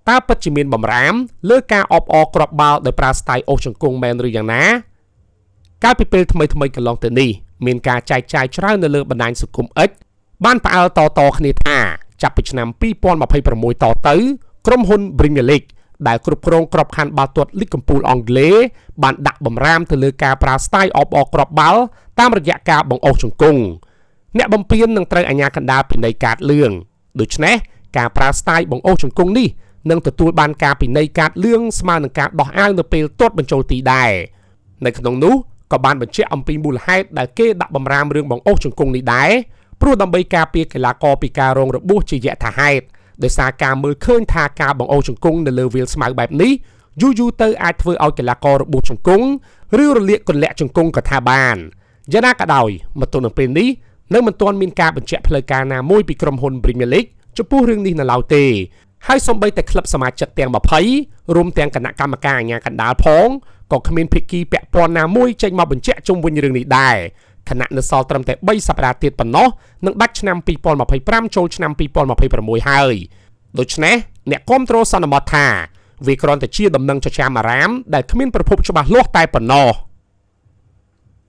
តើពិតជាមានបំរាមលើការអបអរក្របបាល់ដោយប្រើស្ទាយអូសជង្គង់មែនឬយ៉ាងណាកាលពីពេលថ្មីកន្លងទៅនេះមានការចែកចាយច្រើននៅលើបណ្ដាញសង្គម X បានផ្អើលតគ្នាថាចាប់ពីឆ្នាំ2026តទៅក្រុមហ៊ុន Premier League ដែលគ្រប់គ្រងក្របខ័ណ្ឌបាល់ទាត់លីកកំពូលអង់គ្លេសបានដាក់បំរាមទៅលើការប្រើស្ទាយអបអរក្របបាល់តាមរយៈការបង្អុសជង្គង់អ្នកបំពាននឹងត្រូវអាជ្ញាកណ្ដាលពិន័យកាតលឿងដូច្នេះការប្រើស្ទាយបង្អុសជង្គង់នេះនឹងទទួលបានការពិន័យកាតលឿងស្មើនឹងការដោះអាវនៅពេលទាត់បញ្ចូលទីដែរនៅក្នុងនោះក៏បានបញ្ជាក់អំពីមូលហេតុដែលគេដាក់បំរាមរឿងបង្អុសជង្គង់នេះដែរព្រោះដើម្បីការពារកីឡាករពីការរងរបួសជាយថាហេតុដោយសារការមើលឃើញថាការបង្អុសជង្គង់នៅលើវាលស្មៅបែបនេះយូរទៅអាចធ្វើឲ្យកីឡាកររបួសជង្គង់ឬរលាកកន្លាក់ជង្គង់ក៏ថាបានយ៉ាងណាក៏ដោយមកទល់នឹងពេលនេះនៅមិនទាន់មានការបញ្ជាក់ផ្លូវការណាមួយពីក្រុមហ៊ុន Premier League ចំពោះរឿងនេះនៅឡើយទេហើយសូម្បីតែក្លឹបសមាជិកទាំង20រួមទាំងគណៈកម្មការអាជ្ញាកណ្ដាលផងក៏គ្មានភាគីពាក់ព័ន្ធណាមួយចេញមកបញ្ជាក់ជុំវិញរឿងនេះដែរខណៈនៅសល់ត្រឹមតែ3សប្តាហ៍ទៀតប៉ុណ្ណោះនឹងដាច់ឆ្នាំ2025ចូលឆ្នាំ2026ហើយដូច្នេះអ្នកគាំទ្រសន្មតថាវាគ្រាន់តែជាដំណឹងចចាមអារាមដែលគ្មានប្រភពច្បាស់លាស់តែប៉ុណ្ណោះ